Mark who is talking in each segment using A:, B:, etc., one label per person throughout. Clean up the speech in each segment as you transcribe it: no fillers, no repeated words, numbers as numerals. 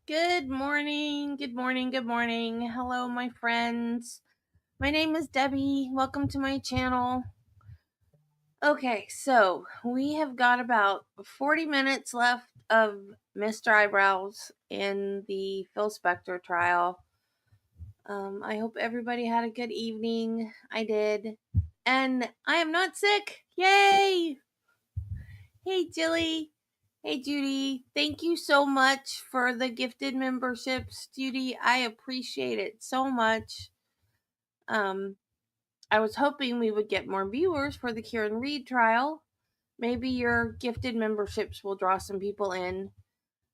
A: Good morning, good morning, good morning. Hello, my friends. My name is Debbie. Welcome to my channel. Okay, so we have got about 40 minutes left of Mr. Eyebrows in the Phil Spector trial. I hope everybody had a good evening. I did. And I am not sick. Yay! Hey, Jilly. Hey, Judy. Thank you so much for the gifted memberships, Judy. I appreciate it so much. I was hoping we would get more viewers for the Kieran Reed trial. Maybe your gifted memberships will draw some people in.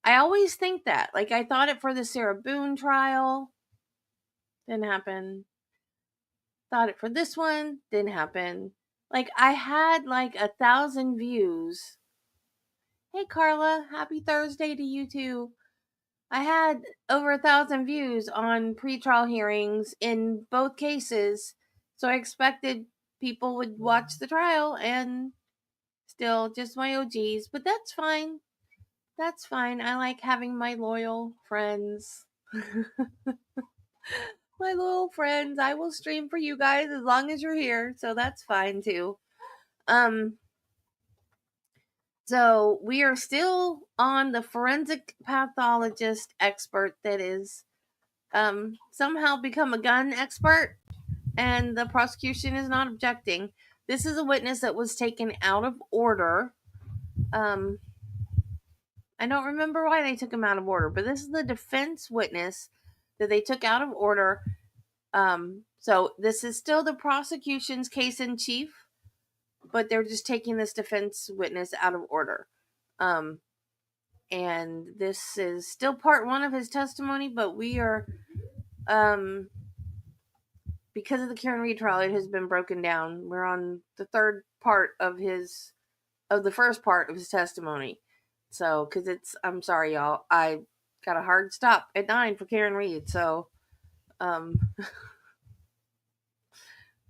A: I always think that. Like, I thought it for the Sarah Boone trial. Didn't happen. Thought it for this one. Didn't happen. Like, I had like 1,000 views. Hey, Carla. Happy Thursday to you too. I had over 1,000 views on pretrial hearings in both cases, so I expected people would watch the trial, and still just my OGs, but that's fine. That's fine. I like having my loyal friends. My loyal friends. I will stream for you guys as long as you're here, so that's fine too. So we are still on the forensic pathologist expert that is somehow become a gun expert, and the prosecution is not objecting. This is a witness that was taken out of order. I don't remember why they took him out of order, but this is the defense witness that they took out of order. So this is still the prosecution's case in chief, but they're just taking this defense witness out of order. And this is still part one of his testimony, but we are, because of the Kieran Reed trial, it has been broken down. We're on the third part of the first part of his testimony. So, because I'm sorry, y'all, I got a hard stop at 9 for Kieran Reed. So,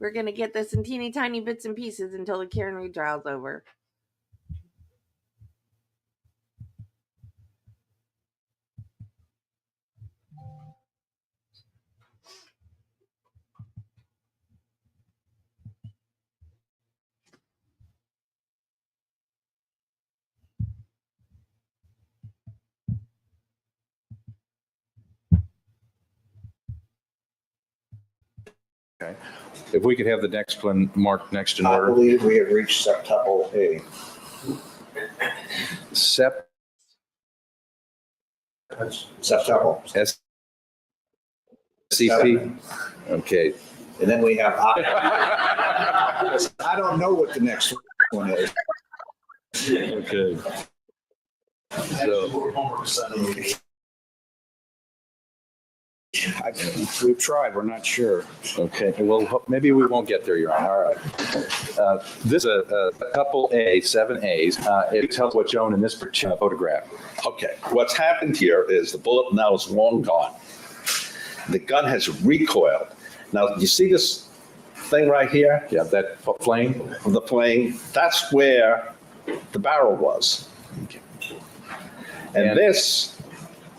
A: we're going to get this in teeny tiny bits and pieces until the Kieran Reed trial's over.
B: Okay. If we could have the next one marked next in
C: I
B: order.
C: believe we have reached septuple A. Septuple.
B: SCP. Okay.
C: And then we have I don't know what the next one is.
B: Okay. So
C: We've tried, we're not sure.
B: okay. Well, maybe we won't get there, Your Honor. All right. This is a couple A, 7 A's. It tells what's shown in this particular photograph.
D: Okay, what's happened here is the bullet now is long gone. The gun has recoiled. Now, you see this thing right here?
B: Yeah, that flame.
D: The flame, that's where the barrel was. And this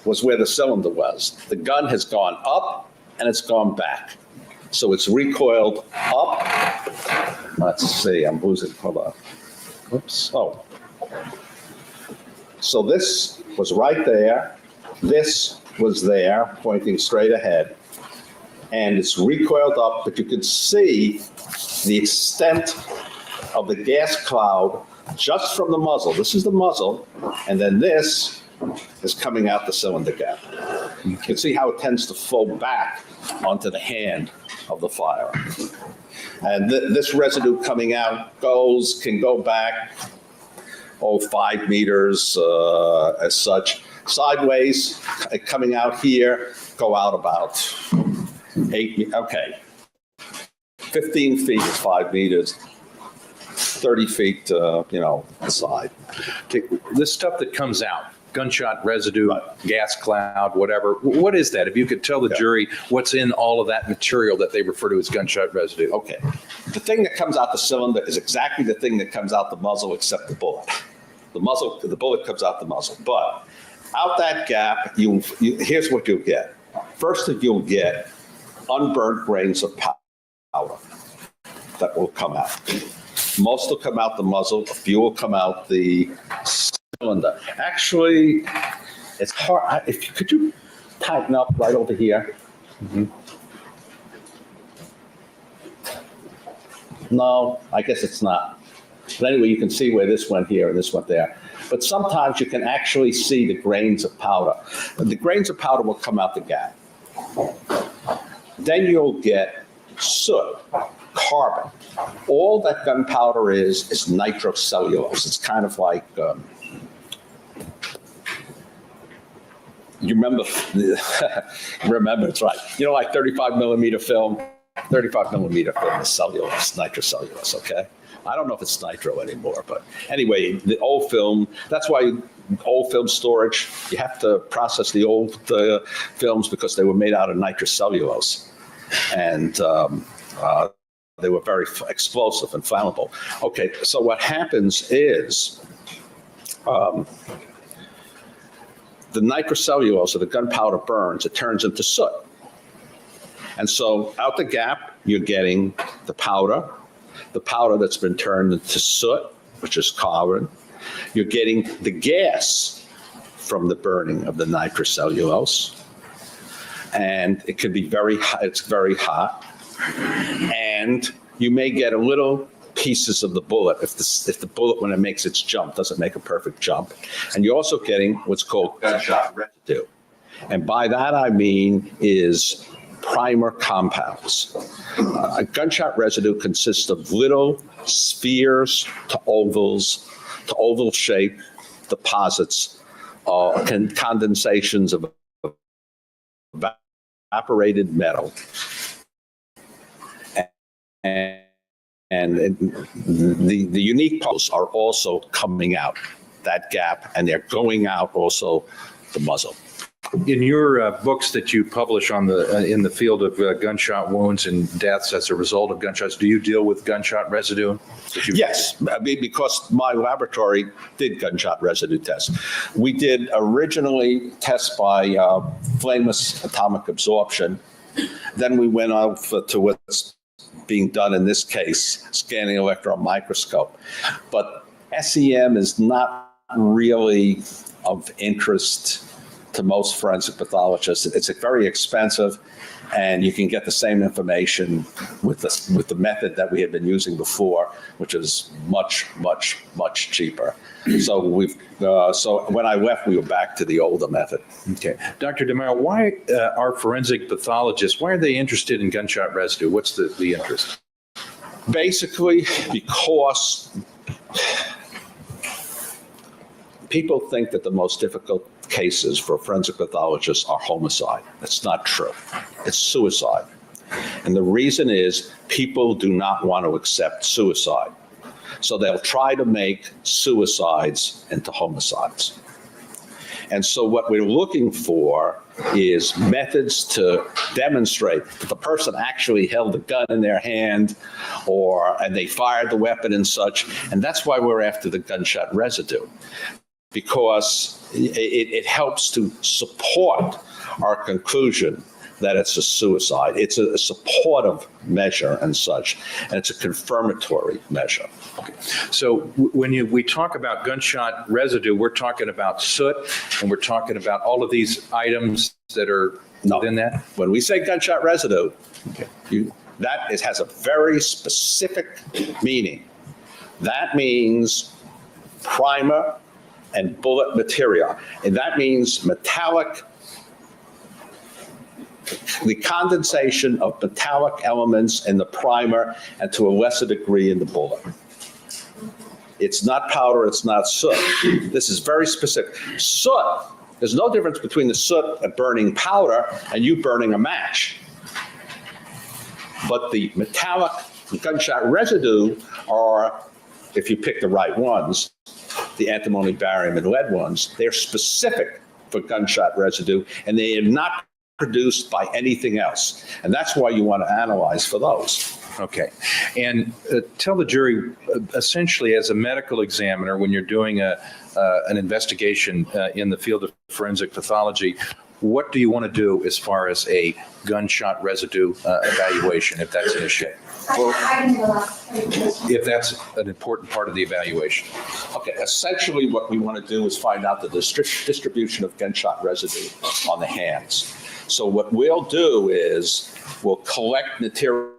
D: was where the cylinder was. The gun has gone up and it's gone back. So it's recoiled up. Let's see, I'm losing, hold on. Oops, oh. So this was right there. This was there, pointing straight ahead. And it's recoiled up, but you can see the extent of the gas cloud just from the muzzle. This is the muzzle, and then this is coming out the cylinder gap. You can see how it tends to fold back onto the hand of the firer. And this residue coming out can go back, 5 meters as such. Sideways, coming out here, go out about 15 feet is 5 meters. 30 feet, aside.
B: This stuff that comes out, gunshot residue,
D: Right.
B: gas cloud, whatever. What is that? If you could tell the jury what's in all of that material that they refer to as gunshot residue.
D: Okay. The thing that comes out the cylinder is exactly the thing that comes out the muzzle except the bullet. The bullet comes out the muzzle. But out that gap, here's what you'll get. First, you'll get unburnt grains of powder that will come out. Most will come out the muzzle, a few will come out the cylinder. Actually, it's hard. Could you tighten up right over here? Mm-hmm. No, I guess it's not. But anyway, you can see where this went here and this went there. But sometimes you can actually see the grains of powder. The grains of powder will come out the gap. Then you'll get soot, carbon. All that gunpowder is nitrocellulose. It's kind of like, you remember, it's right. You know, like 35 millimeter film? 35 millimeter film is cellulose, nitrocellulose, okay? I don't know if it's nitro anymore, but anyway, the old film, that's why old film storage, you have to process the old films because they were made out of nitrocellulose. And they were very explosive and flammable. Okay, so what happens is the nitrocellulose or the gunpowder burns, it turns into soot. And so out the gap, you're getting the powder that's been turned into soot, which is carbon. You're getting the gas from the burning of the nitrocellulose. And it can be very hot, it's very hot. And you may get a little pieces of the bullet if the bullet, when it makes its jump, doesn't make a perfect jump. And you're also getting what's called gunshot residue. And by that I mean is primer compounds. Gunshot residue consists of little spheres to ovals, to oval shape deposits, condensations of evaporated metal. And the unique parts are also coming out that gap, and they're going out also the muzzle.
B: In your books that you publish on in the field of gunshot wounds and deaths as a result of gunshots, do you deal with gunshot residue?
D: Yes, because my laboratory did gunshot residue tests. We did originally tests by flameless atomic absorption. Then we went off to what's being done in this case, scanning electron microscope. But SEM is not really of interest to most forensic pathologists. It's very expensive, and you can get the same information with the method that we had been using before, which is much, much, much cheaper. So so when I left, we were back to the older method.
B: Okay, Dr. DeMaio, why are forensic pathologists? Why are they interested in gunshot residue? What's the interest?
D: Basically, because people think that the most difficult cases for forensic pathologists are homicide. That's not true. It's suicide. And the reason is people do not want to accept suicide. So they'll try to make suicides into homicides. And so what we're looking for is methods to demonstrate that the person actually held a gun in their hand and they fired the weapon and such. And that's why we're after the gunshot residue, because it helps to support our conclusion that it's a suicide. It's a supportive measure and such, and it's a confirmatory measure.
B: Okay. So when we talk about gunshot residue, we're talking about soot, and we're talking about all of these items that are within that?
D: When we say gunshot residue, that has a very specific meaning. That means primer and bullet material. And that means metallic, the condensation of metallic elements in the primer and to a lesser degree in the bullet. It's not powder, it's not soot. This is very specific. Soot, there's no difference between the soot of burning powder and you burning a match. But the metallic gunshot residue are, if you pick the right ones, the antimony, barium, and lead ones, they're specific for gunshot residue, and they are not produced by anything else. And that's why you want to analyze for those.
B: Okay. And tell the jury, essentially, as a medical examiner, when you're doing an investigation in the field of forensic pathology, what do you want to do as far as a gunshot residue evaluation, if that's an issue? If that's an important part of the evaluation.
D: Okay, essentially what we want to do is find out the distribution of gunshot residue on the hands. So what we'll do is we'll collect material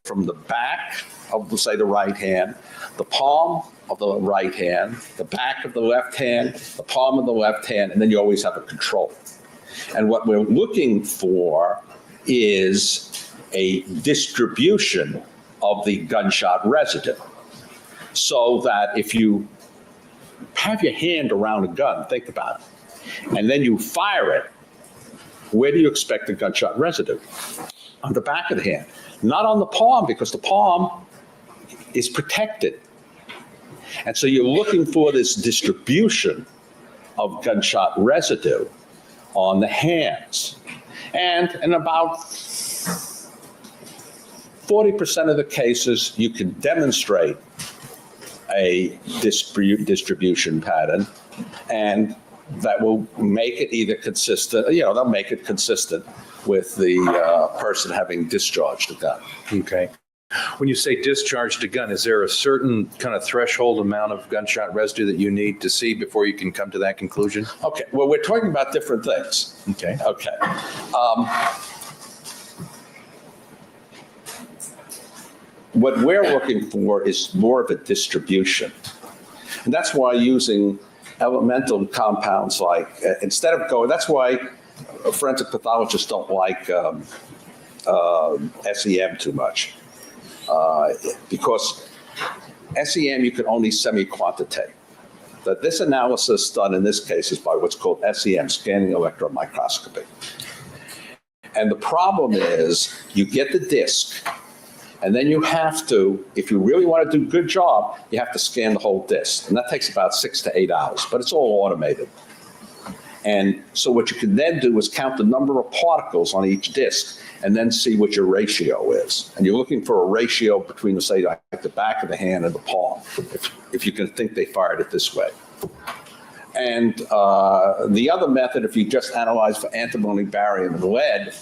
D: from the back of, say, the right hand, the palm of the right hand, the back of the left hand, the palm of the left hand, and then you always have a control. And what we're looking for is a distribution of the gunshot residue, so that if you have your hand around a gun, think about it, and then you fire it, where do you expect the gunshot residue? On the back of the hand, not on the palm, because the palm is protected. And so you're looking for this distribution of gunshot residue on the hands. And in about 40% of the cases, you can demonstrate a distribution pattern, and that will make it either consistent, they'll make it consistent with the person having discharged a gun.
B: Okay. When you say discharged a gun, is there a certain kind of threshold amount of gunshot residue that you need to see before you can come to that conclusion?
D: Okay, well, we're talking about different things.
B: Okay.
D: Okay. What we're looking for is more of a distribution. And that's why using elemental compounds like, instead of going, that's why forensic pathologists don't like SEM too much. Because SEM you can only semi-quantitate. That this analysis done in this case is by what's called SEM, scanning electron microscopy. And the problem is you get the disc, and then you have to, if you really want to do a good job, you have to scan the whole disc. And that takes about 6 to 8 hours, but it's all automated. And so what you can then do is count the number of particles on each disc and then see what your ratio is. And you're looking for a ratio between, say, like the back of the hand and the palm, if you can think they fired it this way. And the other method, if you just analyze for antimony, barium, and lead,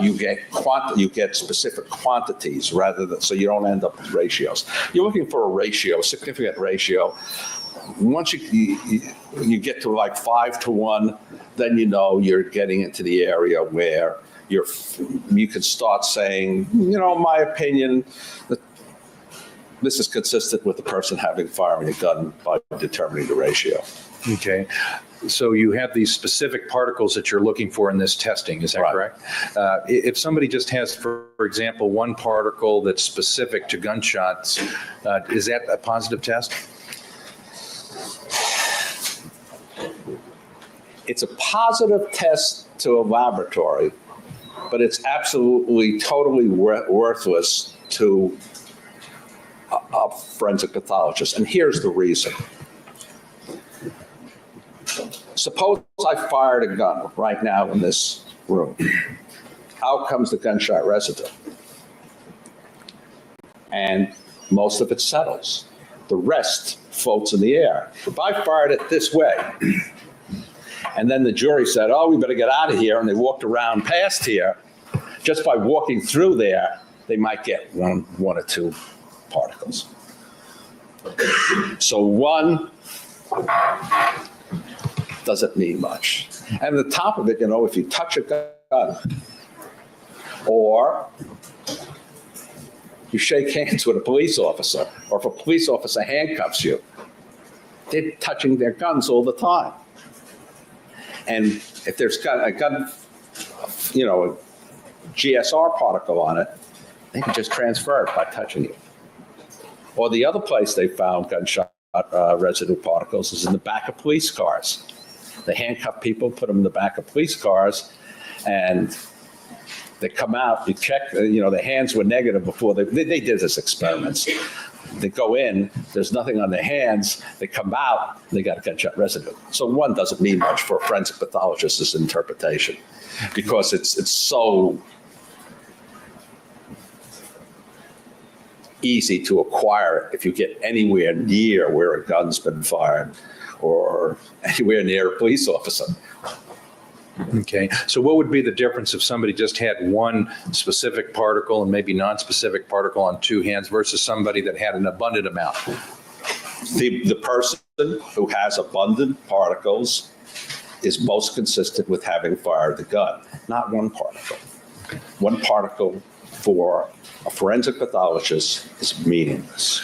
D: you get specific quantities rather than, so you don't end up with ratios. You're looking for a ratio, a significant ratio. Once you get to like 5 to 1, then you know you're getting into the area where you can start saying, my opinion, that this is consistent with the person firing a gun by determining the ratio.
B: Okay. So you have these specific particles that you're looking for in this testing, is that
D: Right.
B: correct? If somebody just has, for example, one particle that's specific to gunshots, is that a positive test?
D: It's a positive test to a laboratory, but it's absolutely, totally worthless to a forensic pathologist. And here's the reason. Suppose I fired a gun right now in this room. Out comes the gunshot residue. And most of it settles. The rest floats in the air. If I fired it this way, and then the jury said, we better get out of here, and they walked around past here, just by walking through there, they might get one or two particles. So one doesn't mean much. And the top of it, if you touch a gun, or you shake hands with a police officer, or if a police officer handcuffs you, they're touching their guns all the time. And if there's a gun, a GSR particle on it, they can just transfer it by touching it. Or the other place they found gunshot residue particles is in the back of police cars. They handcuff people, put them in the back of police cars, and they come out, you check, their hands were negative before they did this experiments. They go in, there's nothing on their hands, they come out, they got a gunshot residue. So one doesn't mean much for a forensic pathologist's interpretation, because it's so easy to acquire if you get anywhere near where a gun's been fired or anywhere near a police officer.
B: Okay, so what would be the difference if somebody just had one specific particle and maybe non-specific particle on two hands versus somebody that had an abundant amount?
D: The person who has abundant particles is most consistent with having fired the gun, not one particle. One particle for a forensic pathologist is meaningless.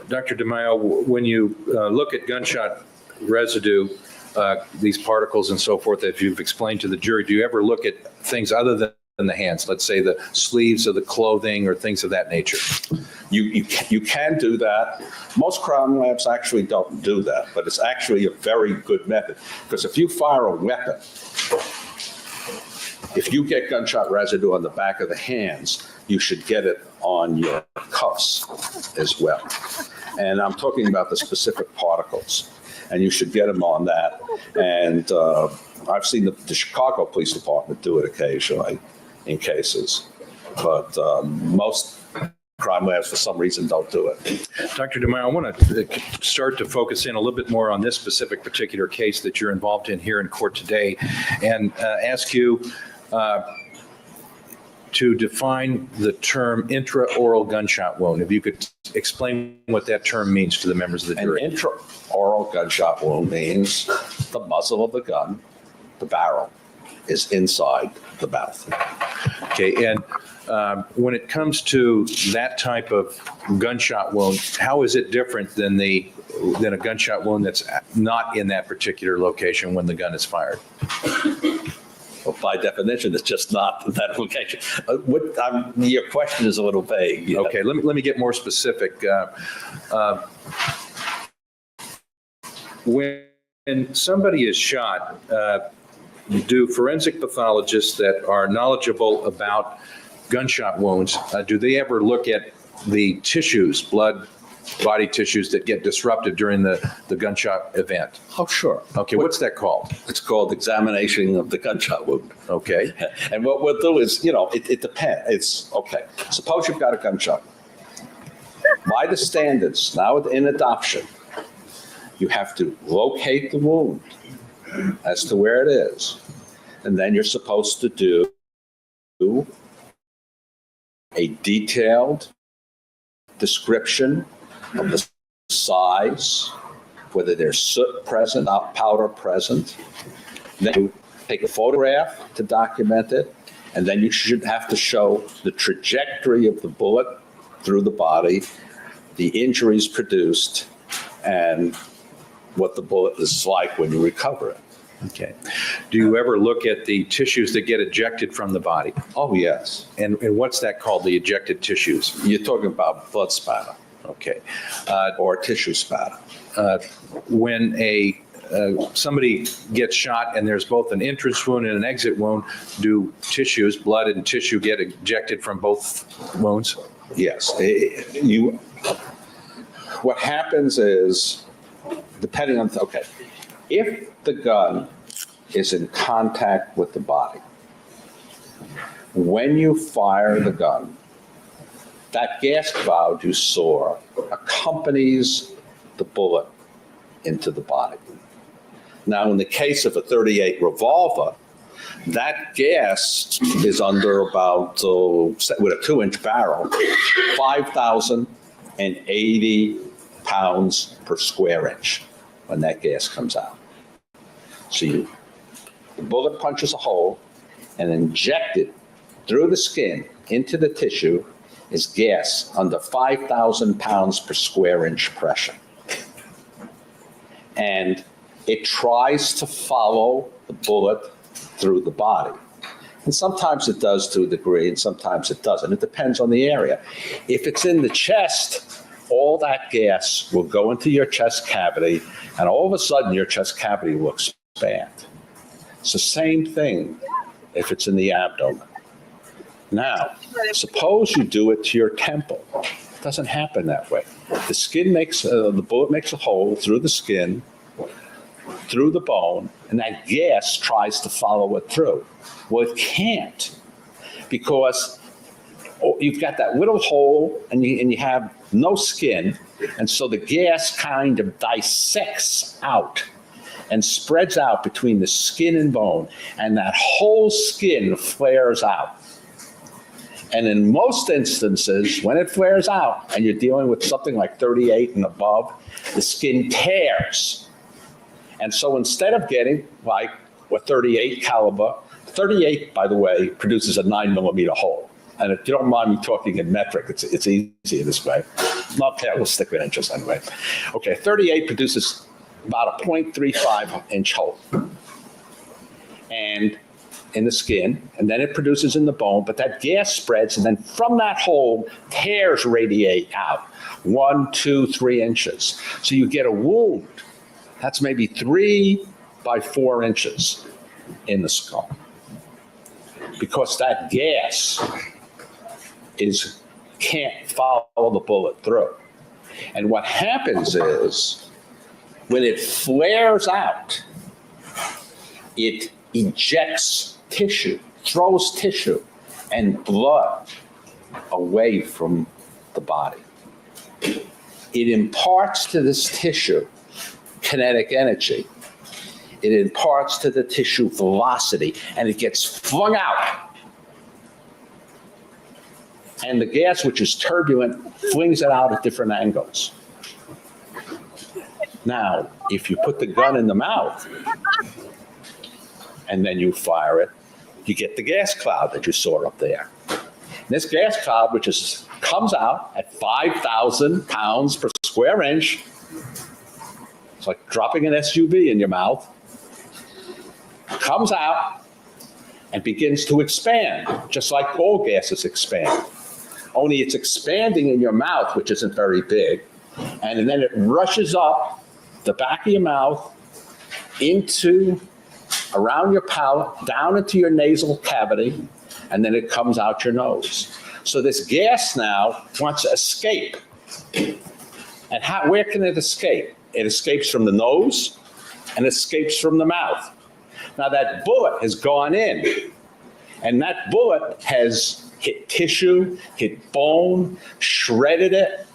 B: Dr. DeMaio, when you look at gunshot residue, these particles and so forth that you've explained to the jury, do you ever look at things other than the hands, let's say the sleeves of the clothing or things of that nature?
D: You can do that. Most crime labs actually don't do that, but it's actually a very good method, because if you fire a weapon, if you get gunshot residue on the back of the hands, you should get it on your cuffs as well. And I'm talking about the specific particles, and you should get them on that. And I've seen the Chicago Police Department do it occasionally in cases, but most crime labs for some reason don't do it.
B: Dr. DeMaio, I want to start to focus in a little bit more on this specific particular case that you're involved in here in court today, and ask you to define the term intraoral gunshot wound. If you could explain what that term means to the members of the jury.
D: An intraoral gunshot wound means the muzzle of the gun, the barrel, is inside the mouth.
B: Okay, and when it comes to that type of gunshot wound, how is it different than a gunshot wound that's not in that particular location when the gun is fired?
D: Well, by definition, it's just not that location. Your question is a little vague.
B: Okay, let me get more specific. When somebody is shot, do forensic pathologists that are knowledgeable about gunshot wounds, do they ever look at the tissues, blood, body tissues that get disrupted during the gunshot event?
D: Oh, sure.
B: Okay, what's that called?
D: It's called examination of the gunshot wound.
B: Okay.
D: And what we'll do is, it depends. It's, okay, suppose you've got a gunshot. By the standards, now in adoption, you have to locate the wound as to where it is. And then you're supposed to do a detailed description of the size, whether there's soot present, powder present. Then you take a photograph to document it, and then you should have to show the trajectory of the bullet through the body, the injuries produced, and what the bullet is like when you recover it.
B: Okay. Do you ever look at the tissues that get ejected from the body?
D: Oh, yes.
B: And what's that called, the ejected tissues?
D: You're talking about blood spatter.
B: Okay.
D: Or tissue spatter.
B: When somebody gets shot and there's both an entrance wound and an exit wound, do tissues, blood and tissue, get ejected from both wounds?
D: Yes. What happens is, depending on, if the gun is in contact with the body, when you fire the gun, that gas cloud you saw accompanies the bullet into the body. Now, in the case of a .38 revolver, that gas is under about, with a 2-inch barrel, 5,080 pounds per square inch when that gas comes out. So the bullet punches a hole and injected through the skin into the tissue is gas under 5,000 pounds per square inch pressure. And it tries to follow the bullet through the body. And sometimes it does to a degree, and sometimes it doesn't. It depends on the area. If it's in the chest, all that gas will go into your chest cavity, and all of a sudden your chest cavity will expand. It's the same thing if it's in the abdomen. Now, suppose you do it to your temple. It doesn't happen that way. The skin the bullet makes a hole through the skin, through the bone, and that gas tries to follow it through. Well, it can't, because you've got that little hole and you have no skin. And so the gas kind of dissects out and spreads out between the skin and bone. And that whole skin flares out. And in most instances, when it flares out and you're dealing with something like 38 and above, the skin tears. And so instead of getting like a 38 caliber, 38, by the way, produces a 9mm hole. And if you don't mind me talking in metric, it's easier this way. Okay, we'll stick with inches anyway. Okay, 38 produces about a 0.35 inch hole. And in the skin, and then it produces in the bone, but that gas spreads, and then from that hole, tears radiate out 1, 2, 3 inches. So you get a wound that's maybe 3 by 4 inches in the skull, because that gas can't follow the bullet through. And what happens is, when it flares out, it ejects tissue, throws tissue and blood away from the body. It imparts to this tissue kinetic energy. It imparts to the tissue velocity, and it gets flung out. And the gas, which is turbulent, flings it out at different angles. Now, if you put the gun in the mouth and then you fire it, you get the gas cloud that you saw up there. And this gas cloud, which comes out at 5,000 pounds per square inch, it's like dropping an SUV in your mouth, comes out and begins to expand, just like all gases expand. Only it's expanding in your mouth, which isn't very big, and then it rushes up the back of your mouth around your palate, down into your nasal cavity, and then it comes out your nose. So this gas now wants to escape. And where can it escape? It escapes from the nose and escapes from the mouth. Now that bullet has gone in, and that bullet has hit tissue, hit bone, shredded it.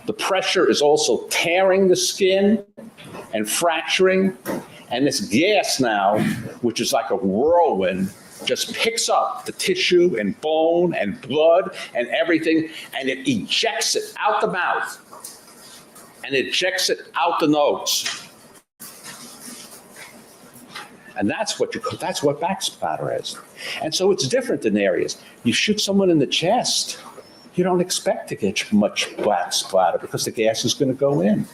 D: The pressure is also tearing the skin and fracturing. And this gas now, which is like a whirlwind, just picks up the tissue and bone and blood and everything, and it ejects it out the mouth and ejects it out the nose. And that's what backspatter is. And so it's different in areas. You shoot someone in the chest, you don't expect to get much backspatter because the gas is going to go in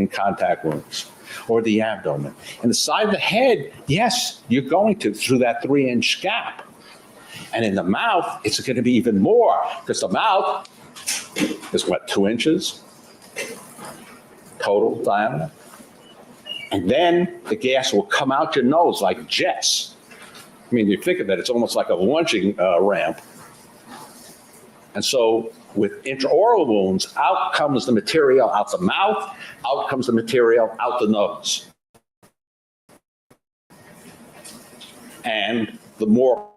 D: contact wounds. Or the abdomen. And the side of the head, yes, you're going to through that 3-inch gap. And in the mouth, it's going to be even more, because the mouth is 2 inches total diameter. And then the gas will come out your nose like jets. I mean, you think of it, it's almost like a launching ramp. And so with intraoral wounds, out comes the material out the mouth, out comes the material out the nose. And the more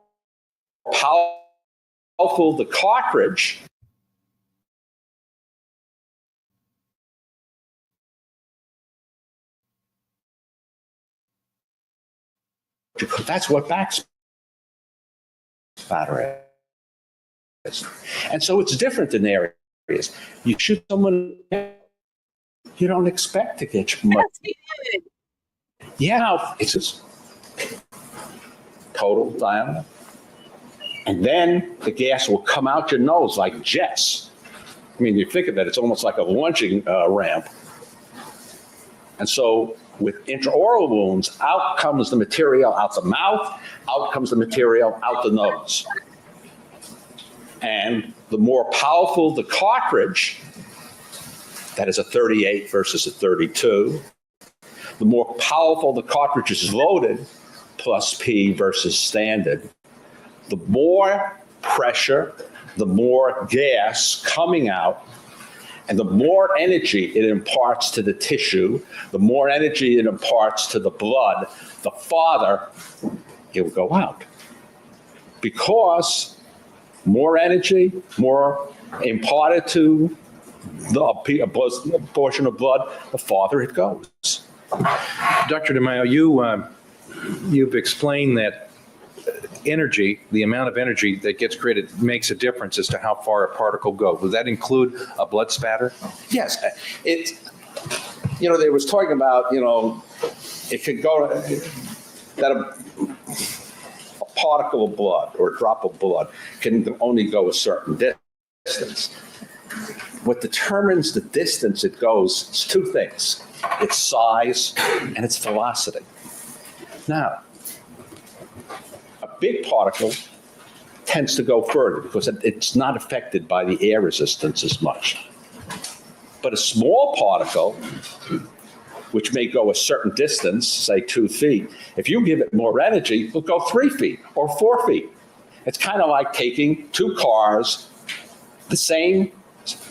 D: powerful the cartridge, that's what backspatter is. And so it's different in areas. You shoot someone, you don't expect to get much. Yeah, it's just total diameter. And then the gas will come out your nose like jets. I mean, you think of it, it's almost like a launching ramp. And so with intraoral wounds, out comes the material out the mouth, out comes the material out the nose. And the more powerful the cartridge, that is a 38 versus a 32, the more powerful the cartridge is loaded, plus P versus standard, the more pressure, the more gas coming out, and the more energy it imparts to the tissue, the more energy it imparts to the blood, the farther it will go out. Because more energy, more imparted to the portion of blood, the farther it goes.
B: Dr. DeMaio, you've explained that energy, the amount of energy that gets created makes a difference as to how far a particle goes. Would that include a blood spatter?
D: Yes, they was talking about, it could go, that a particle of blood or a drop of blood can only go a certain distance. What determines the distance it goes is two things. Its size and its velocity. Now, a big particle tends to go further because it's not affected by the air resistance as much. But a small particle, which may go a certain distance, say 2 feet, if you give it more energy, it'll go 3 feet or 4 feet. It's kind of like taking two cars, the same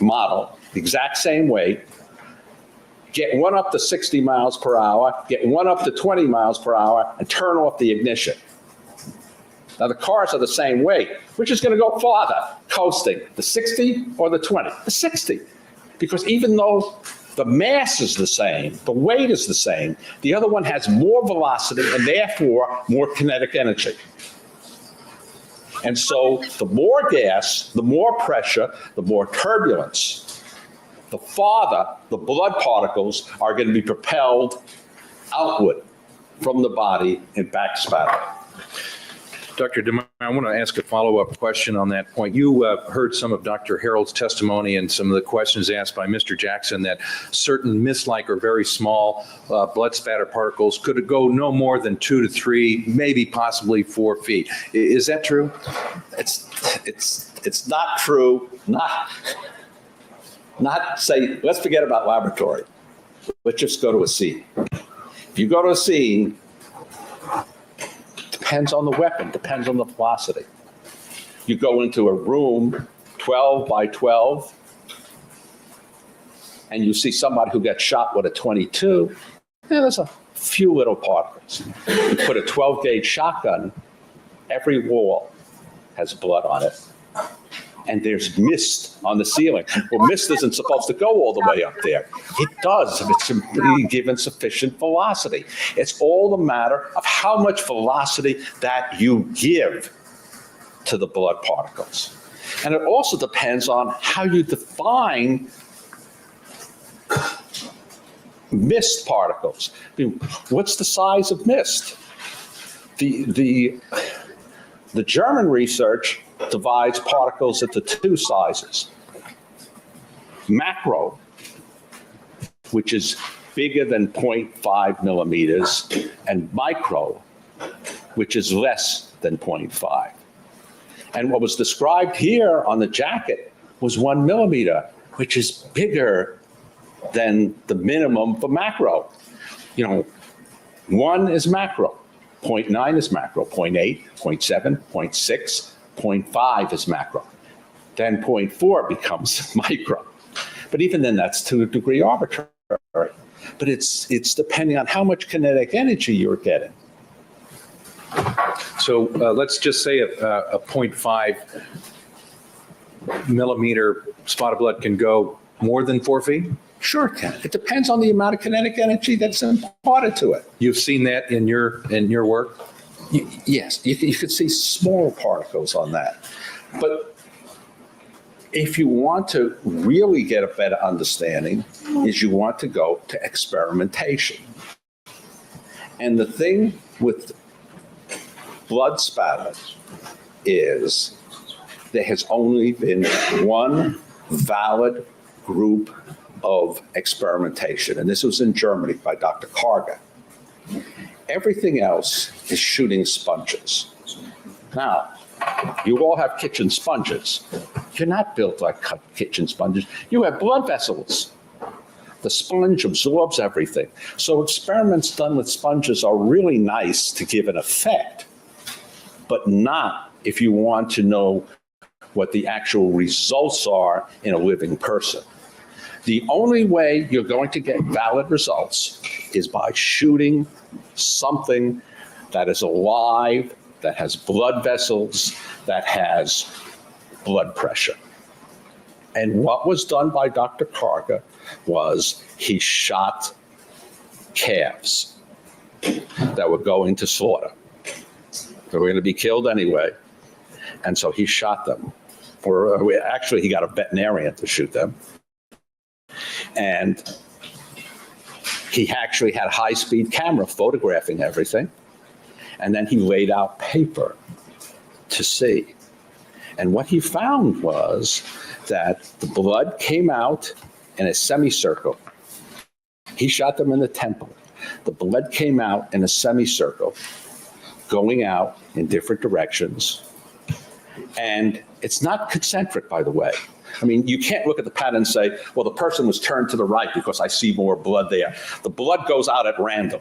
D: model, the exact same weight, get one up to 60 miles per hour, get one up to 20 miles per hour, and turn off the ignition. Now, the cars are the same weight. Which is going to go farther, coasting, the 60 or the 20? The 60. Because even though the mass is the same, the weight is the same, the other one has more velocity and therefore more kinetic energy. And so the more gas, the more pressure, the more turbulence, the farther the blood particles are going to be propelled outward from the body in backspatter.
B: Dr. DeMaio, I want to ask a follow-up question on that point. You heard some of Dr. Harold's testimony and some of the questions asked by Mr. Jackson that certain mist-like or very small blood spatter particles could go no more than 2 to 3, maybe possibly 4 feet. Is that true?
D: It's not true. Not say, let's forget about laboratory. Let's just go to a scene. If you go to a scene, depends on the weapon, depends on the velocity. You go into a room 12 by 12, and you see somebody who gets shot with a 22, there's a few little particles. You put a 12 gauge shotgun, every wall has blood on it, and there's mist on the ceiling. Well, mist isn't supposed to go all the way up there. It does if it's given sufficient velocity. It's all a matter of how much velocity that you give to the blood particles. And it also depends on how you define mist particles. I mean, what's the size of mist? The German research divides particles into two sizes. Macro, which is bigger than 0.5 millimeters, and micro, which is less than 0.5. And what was described here on the jacket was 1 millimeter, which is bigger than the minimum for macro. 1 is macro, 0.9 is macro, 0.8, 0.7, 0.6, 0.5 is macro. Then 0.4 becomes micro. But even then, that's to a degree arbitrary. But it's depending on how much kinetic energy you're getting.
B: So let's just say a 0.5 millimeter spot of blood can go more than 4 feet?
D: Sure it can. It depends on the amount of kinetic energy that's imparted to it.
B: You've seen that in your work?
D: Yes, you could see small particles on that. But if you want to really get a better understanding, is you want to go to experimentation. And the thing with blood spatter is there has only been one valid group of experimentation, and this was in Germany by Dr. Karger. Everything else is shooting sponges. Now, you all have kitchen sponges. You're not built like kitchen sponges. You have blood vessels. The sponge absorbs everything. So experiments done with sponges are really nice to give an effect, but not if you want to know what the actual results are in a living person. The only way you're going to get valid results is by shooting something that is alive, that has blood vessels, that has blood pressure. And what was done by Dr. Karga was he shot calves that were going to slaughter. They were going to be killed anyway. And so he shot them. Or actually, he got a veterinarian to shoot them. And he actually had a high-speed camera photographing everything. And then he laid out paper to see. And what he found was that the blood came out in a semicircle. He shot them in the temple. The blood came out in a semicircle, going out in different directions. And it's not concentric, by the way. I mean, you can't look at the pattern and say, well, the person was turned to the right because I see more blood there. The blood goes out at random.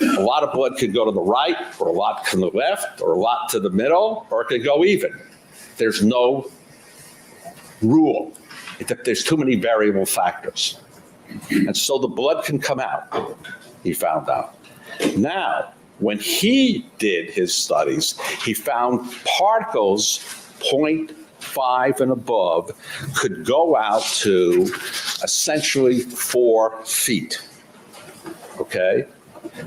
D: A lot of blood could go to the right, or a lot to the left, or a lot to the middle, or it could go even. There's no rule. There's too many variable factors. And so the blood can come out, he found out. Now, when he did his studies, he found particles 0.5 and above could go out to essentially 4 feet. Okay?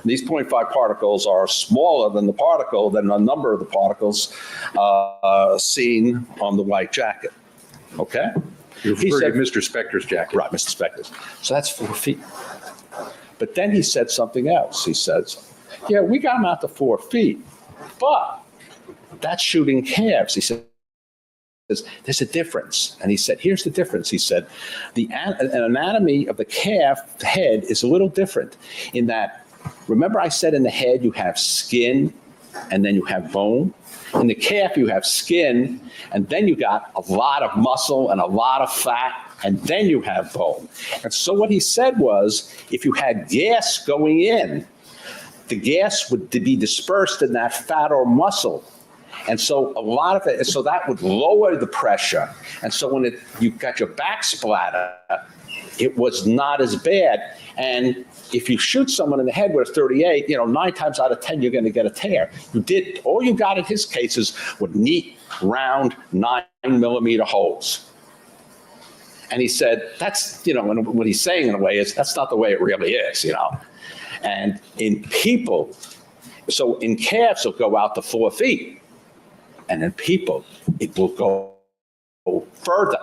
D: These 0.5 particles are smaller than a number of the particles seen on the white jacket. Okay?
B: You're referring to Mr. Spector's jacket.
D: Right, Mr. Spector's. So that's 4 feet. But then he said something else. He says, yeah, we got him out to 4 feet, but that's shooting calves. He said, there's a difference. And he said, here's the difference. He said, an anatomy of the calf head is a little different in that, remember I said in the head you have skin and then you have bone? In the calf you have skin and then you got a lot of muscle and a lot of fat and then you have bone. And so what he said was, if you had gas going in, the gas would be dispersed in that fat or muscle. And so a lot of it, so that would lower the pressure. And so when you got your back splatter, it was not as bad. And if you shoot someone in the head with a 38, 9 times out of 10, you're going to get a tear. All you got in his cases were neat, round, 9mm holes. And he said, that's, and what he's saying in a way is, that's not the way it really is, And in people, so in calves, it'll go out to 4 feet. And in people, it will go further.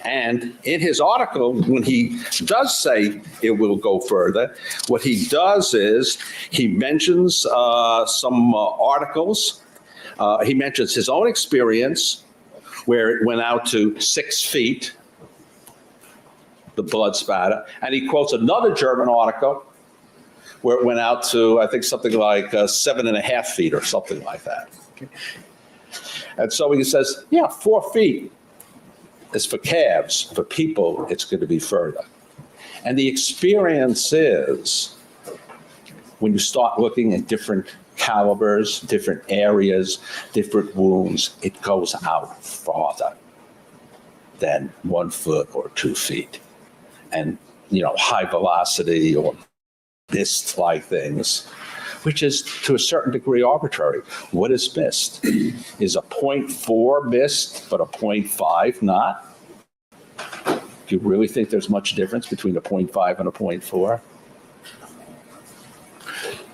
D: And in his article, when he does say it will go further, what he does is he mentions some articles. He mentions his own experience where it went out to 6 feet, the blood spatter. And he quotes another German article where it went out to, I think, something like 7.5 feet or something like that. And so he says, 4 feet is for calves. For people, it's going to be further. And the experience is, when you start looking at different calibers, different areas, different wounds, it goes out farther than 1 foot or 2 feet. And, high velocity or mist-like things, which is to a certain degree arbitrary. What is mist? Is a 0.4 mist, but a 0.5 not? Do you really think there's much difference between a 0.5 and a 0.4?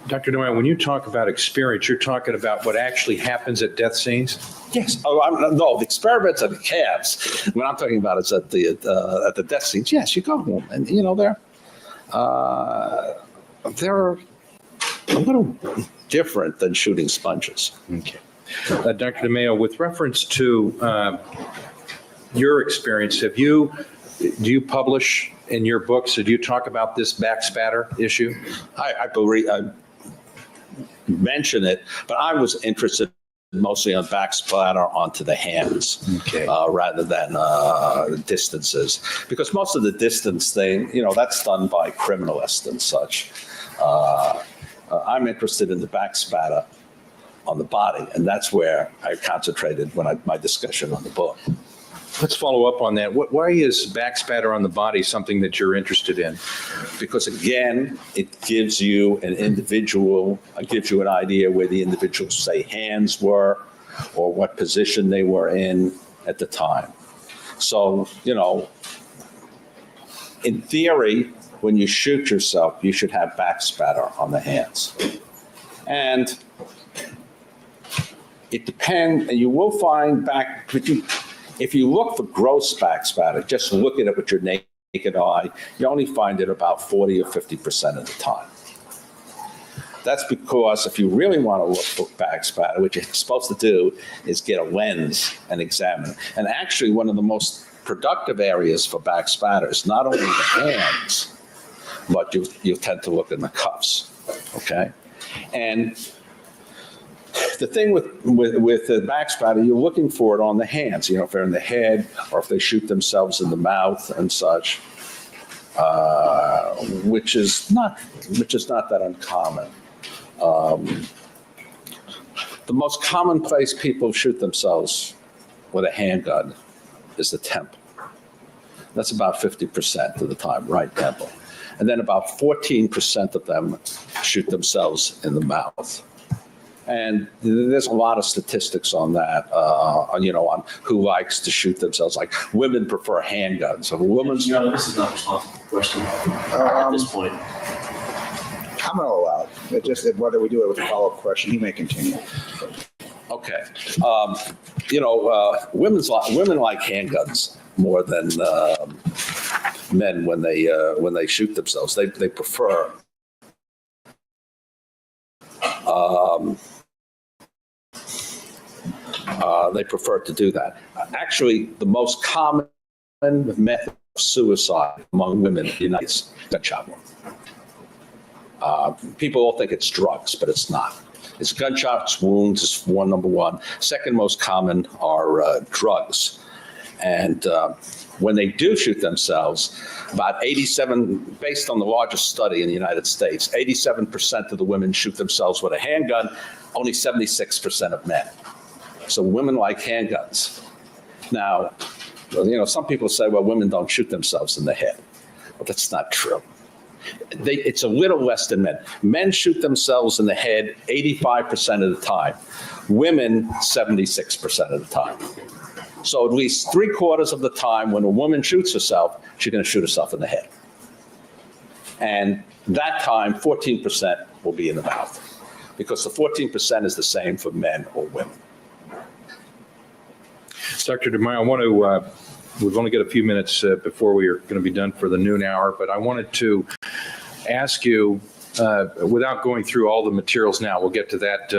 B: Dr. Noel, when you talk about experience, you're talking about what actually happens at death scenes?
D: Yes. No, the experiments at the calves. What I'm talking about is at the death scenes. Yes, you go home, and they're a little different than shooting sponges.
B: Okay. Dr. DeMeo, with reference to your experience, do you publish in your books, did you talk about this back spatter issue?
D: I believe I mention it, but I was interested mostly on back splatter onto the hands, rather than distances, because most of the distance thing, that's done by criminalists and such. I'm interested in the back spatter on the body, and that's where I concentrated my discussion on the book.
B: Let's follow up on that. Why is back spatter on the body something that you're interested in?
D: Because again, it gives you an idea where the individual's, say, hands were, or what position they were in at the time. So, in theory, when you shoot yourself, you should have back spatter on the hands. And it depends, and you will find back, if you look for gross back spatter, just look at it with your naked eye, you only find it about 40 or 50% of the time. That's because if you really want to look for back spatter, what you're supposed to do is get a lens and examine it. And actually, one of the most productive areas for back spatter is not only the hands, but you tend to look in the cuffs, okay? And the thing with the back spatter, you're looking for it on the hands, if they're in the head or if they shoot themselves in the mouth and such, which is not that uncommon. The most common place people shoot themselves with a handgun is the temple. That's about 50% of the time, right temple. And then about 14% of them shoot themselves in the mouth. And there's a lot of statistics on that, on who likes to shoot themselves. Like women prefer handguns. So women's.
E: This is not a responsible question at this point.
C: I'm going to allow it. Just whether we do it with a follow-up question, he may continue.
D: Okay. Women like handguns more than men when they shoot themselves. They prefer. They prefer to do that. Actually, the most common method of suicide among women in the United States is gunshot wound. People all think it's drugs, but it's not. It's gunshots, wounds is number one. Second most common are drugs. And when they do shoot themselves, about 87, based on the largest study in the United States, 87% of the women shoot themselves with a handgun, only 76% of men. So women like handguns. Now, some people say, well, women don't shoot themselves in the head. Well, that's not true. It's a little less than men. Men shoot themselves in the head 85% of the time. Women, 76% of the time. So at least 3/4 of the time when a woman shoots herself, she's going to shoot herself in the head. And that time, 14% will be in the mouth, because the 14% is the same for men or women.
B: Dr. DeMaio, I want to, we've only got a few minutes before we are going to be done for the noon hour, but I wanted to ask you, without going through all the materials now, we'll get to that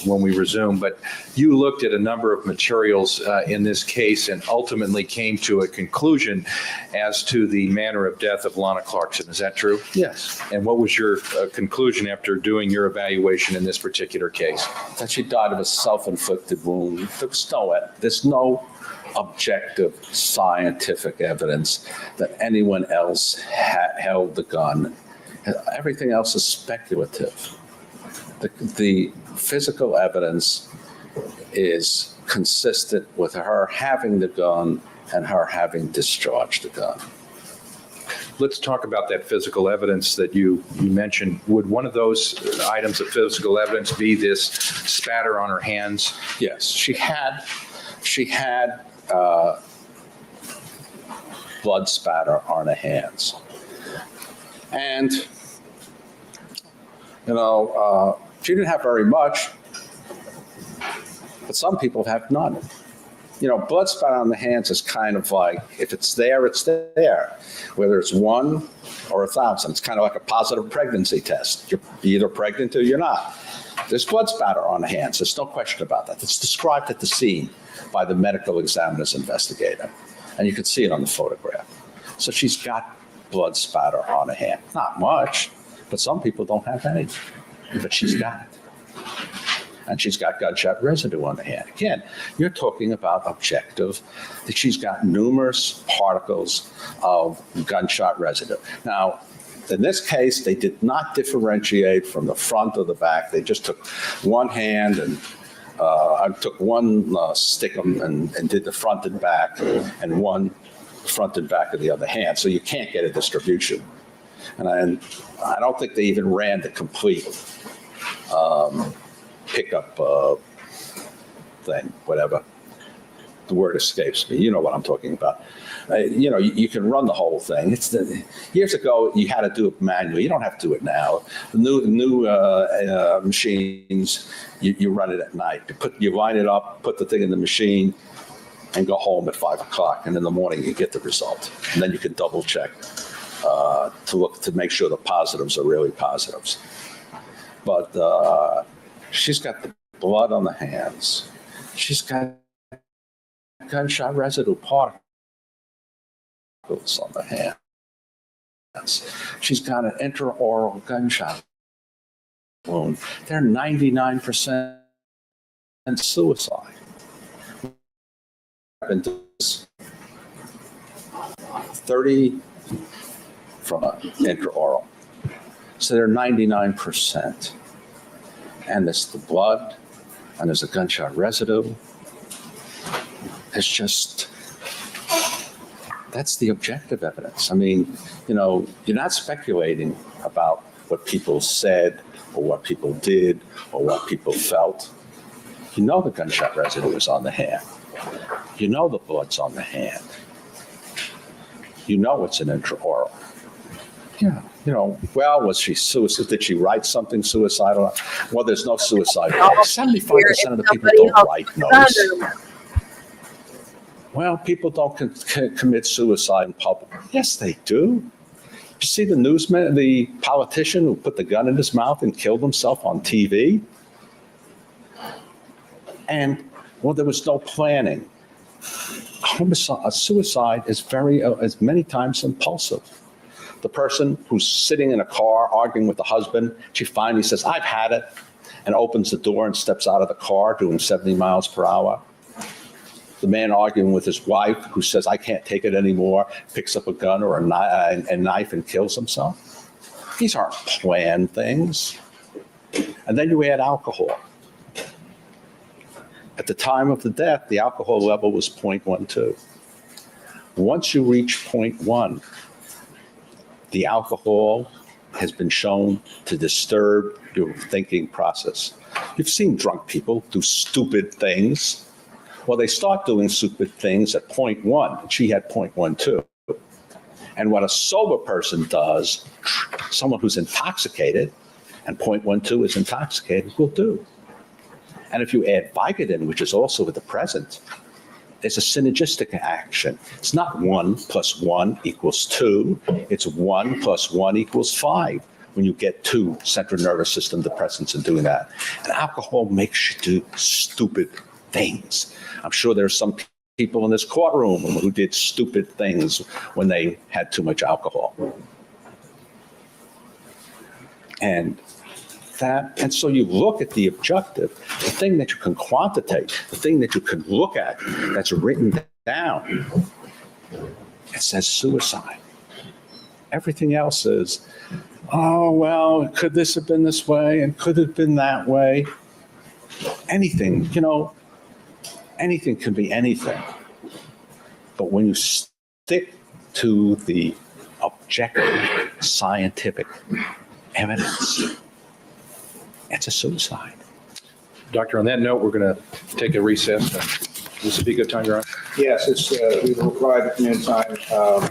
B: when we resume, but you looked at a number of materials in this case and ultimately came to a conclusion as to the manner of death of Lana Clarkson. Is that true?
D: Yes.
B: And what was your conclusion after doing your evaluation in this particular case?
D: That she died of a self-inflicted wound. There's no objective scientific evidence that anyone else held the gun. Everything else is speculative. The physical evidence is consistent with her having the gun and her having discharged the gun.
B: Let's talk about that physical evidence that you mentioned. Would one of those items of physical evidence be this spatter on her hands?
D: Yes, she had blood spatter on her hands. And, she didn't have very much, but some people have none. Blood spatter on the hands is kind of like, if it's there, it's there. Whether it's 1 or 1,000, it's kind of like a positive pregnancy test. You're either pregnant or you're not. There's blood spatter on the hands. There's no question about that. It's described at the scene by the medical examiner's investigator, and you can see it on the photograph. So she's got blood spatter on her hand. Not much, but some people don't have any, but she's got it. And she's got gunshot residue on the hand. Again, you're talking about objective, that she's got numerous particles of gunshot residue. Now, in this case, they did not differentiate from the front or the back. They just took one hand and I took one stickum and did the front and back, and one front and back of the other hand. So you can't get a distribution. And I don't think they even ran the complete pickup thing, whatever. The word escapes me. You know what I'm talking about. You can run the whole thing. Years ago, you had to do it manually. You don't have to do it now. The new machines, you run it at night. You line it up, put the thing in the machine, and go home at 5 o'clock. And in the morning, you get the result. And then you can double check to make sure the positives are really positives. But she's got the blood on the hands. She's got gunshot residue particles on the hands. She's got an intraoral gunshot wound. They're 99% suicide. 30 from an intraoral. So they're 99%. And there's the blood, and there's a gunshot residue. It's just, that's the objective evidence. I mean, you're not speculating about what people said or what people did or what people felt. You know the gunshot residue is on the hand. You know the blood's on the hand. You know it's an intraoral. Yeah, well, was she suicidal? Did she write something suicidal? Well, there's no suicide. 75% of the people don't write notes. Well, people don't commit suicide in public. Yes, they do. You see the newsman, the politician who put the gun in his mouth and killed himself on TV? And, well, there was no planning. A suicide is many times impulsive. The person who's sitting in a car arguing with the husband, she finally says, "I've had it," and opens the door and steps out of the car doing 70 miles per hour. The man arguing with his wife who says, "I can't take it anymore," picks up a gun or a knife and kills himself. These aren't planned things. And then you add alcohol. At the time of the death, the alcohol level was 0.12. Once you reach 0.1, the alcohol has been shown to disturb your thinking process. You've seen drunk people do stupid things. Well, they start doing stupid things at 0.1. She had 0.12. And what a sober person does, someone who's intoxicated, and 0.12 is intoxicated, will do. And if you add Vicodin, which is also with the present, there's a synergistic action. It's not 1 + 1 = 2. It's 1 + 1 = 5 when you get 2 central nervous system depressants and doing that. And alcohol makes you do stupid things. I'm sure there's some people in this courtroom who did stupid things when they had too much alcohol. And so you look at the objective, the thing that you can quantitate, the thing that you can look at that's written down. It says suicide. Everything else is, oh, well, could this have been this way and could it have been that way? Anything, anything can be anything. But when you stick to the objective scientific evidence, it's a suicide.
B: Doctor, on that note, we're going to take a recess. This would be a good time, Your Honor.
C: Yes, we will provide noontime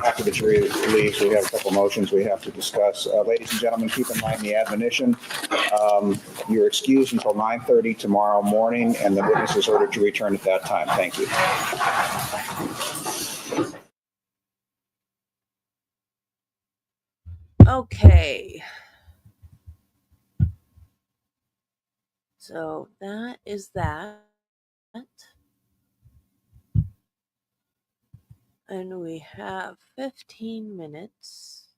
C: after the jury leaves. We have a couple motions we have to discuss. Ladies and gentlemen, keep in mind the admonition. You're excused until 9:30 tomorrow morning, and the witness is ordered to return at that time. Thank you.
A: Okay. So that is that. And we have 15 minutes.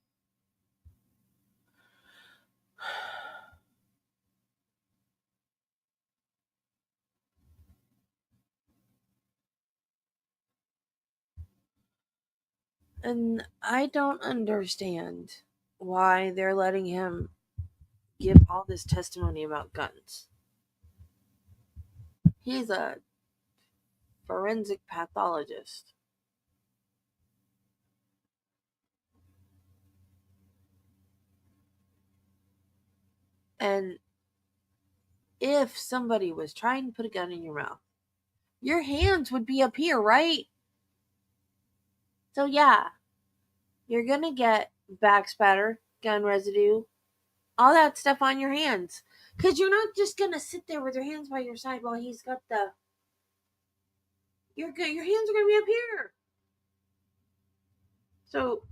A: And I don't understand why they're letting him give all this testimony about guns. He's a forensic pathologist. And if somebody was trying to put a gun in your mouth your hands would be up here, right? So yeah, you're gonna get back spatter, gun residue, all that stuff on your hands. Because you're not just gonna sit there with your hands by your side while he's got the. Your hands are gonna be up here. So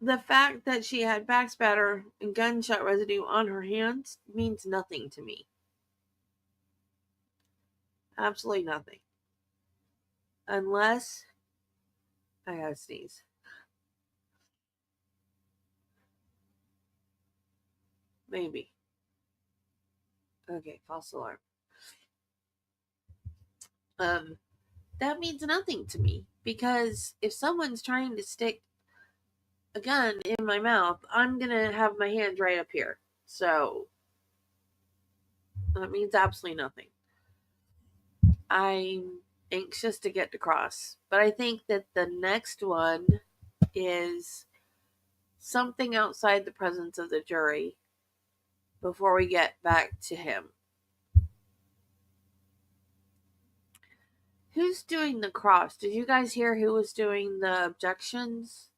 A: the fact that she had back spatter and gunshot residue on her hands means nothing to me. Absolutely nothing. Unless I gotta sneeze. Maybe. Okay, false alarm. That means nothing to me because if someone's trying to stick a gun in my mouth, I'm gonna have my hands right up here. So that means absolutely nothing. I'm anxious to get to cross, but I think that the next one is something outside the presence of the jury before we get back to him. Who's doing the cross? Did you guys hear who was doing the objections?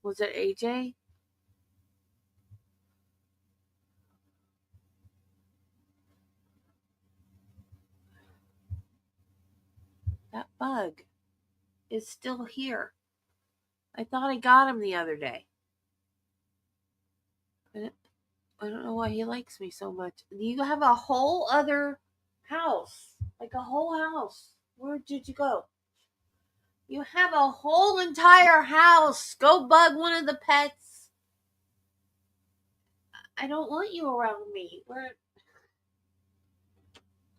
A: Was it AJ? That bug is still here. I thought I got him the other day. I don't know why he likes me so much. You have a whole other house. Like a whole house. Where did you go? You have a whole entire house. Go bug one of the pets. I don't want you around me.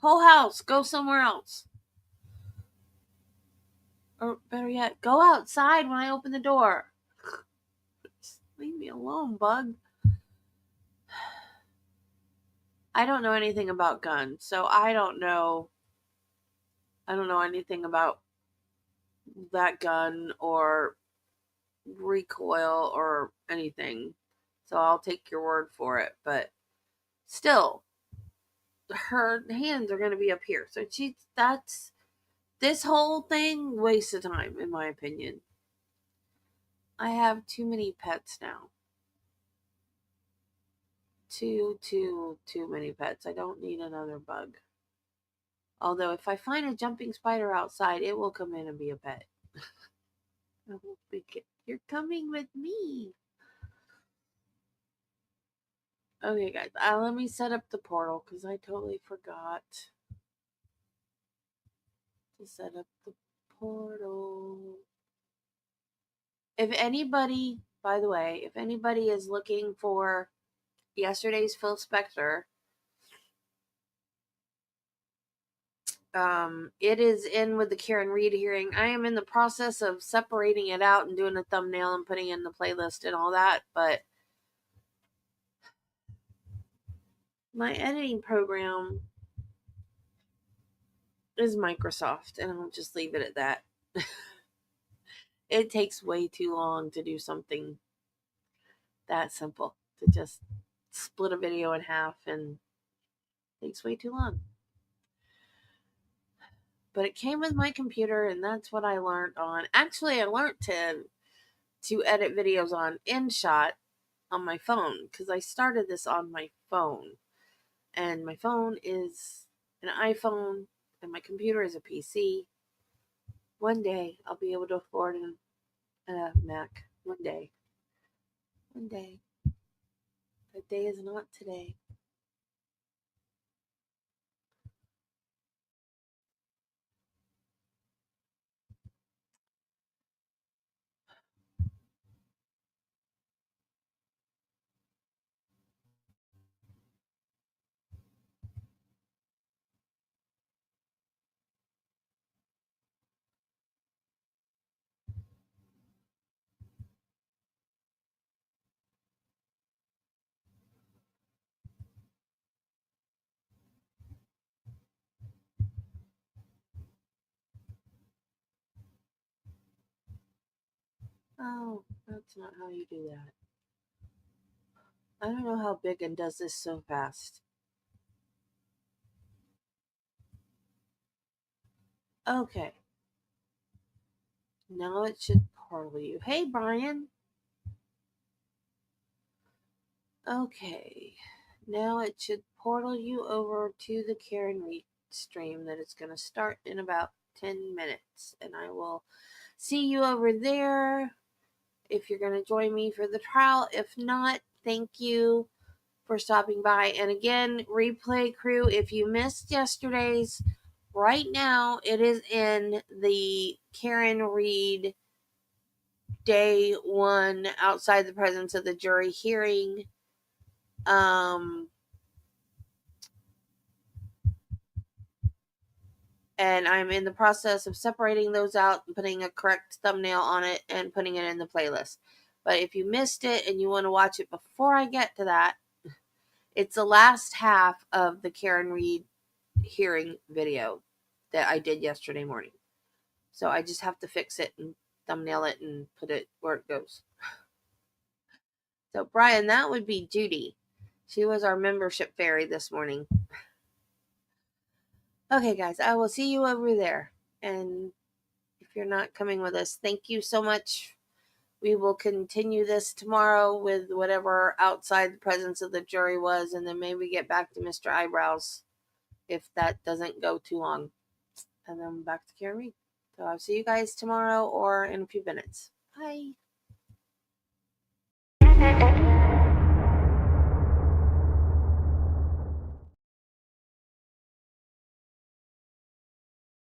A: Whole house. Go somewhere else. Or better yet, go outside when I open the door. Just leave me alone, bug. I don't know anything about guns, so I don't know anything about that gun or recoil or anything. So I'll take your word for it, but still her hands are going to be up here. So that's this whole thing waste of time in my opinion. I have too many pets now. Too many pets. I don't need another bug. Although if I find a jumping spider outside, it will come in and be a pet. You're coming with me. Okay, guys, let me set up the portal because I totally forgot to set up the portal. If anybody, by the way, if anybody is looking for yesterday's Phil Spector, it is in with the Karen Reed hearing. I am in the process of separating it out and doing a thumbnail and putting in the playlist and all that, but my editing program is Microsoft, and I'll just leave it at that. It takes way too long to do something that simple, to just split a video in half, and it takes way too long. But it came with my computer, and that's what I learned on. Actually, I learned to edit videos on InShot on my phone because I started this on my phone, and my phone is an iPhone, and my computer is a PC. One day I'll be able to afford a Mac. One day. One day. That day is not today. Oh, that's not how you do that. I don't know how Biggin does this so fast. Okay. Now it should portal you. Hey, Brian. Okay. Now it should portal you over to the Karen Reed stream that it's going to start in about 10 minutes. And I will see you over there if you're going to join me for the trial. If not, thank you for stopping by. And again, replay crew, if you missed yesterday's, right now it is in the Karen Reed day 1 outside the presence of the jury hearing. And I'm in the process of separating those out and putting a correct thumbnail on it and putting it in the playlist. But if you missed it and you want to watch it before I get to that, it's the last half of the Karen Reed hearing video that I did yesterday morning. So I just have to fix it and thumbnail it and put it where it goes. So Brian, that would be Judy. She was our membership fairy this morning. Okay, guys, I will see you over there. And if you're not coming with us, thank you so much. We will continue this tomorrow with whatever outside the presence of the jury was, and then maybe get back to Mr. Eyebrows if that doesn't go too long. And then back to Karen Reed. So I'll see you guys tomorrow or in a few minutes. Bye.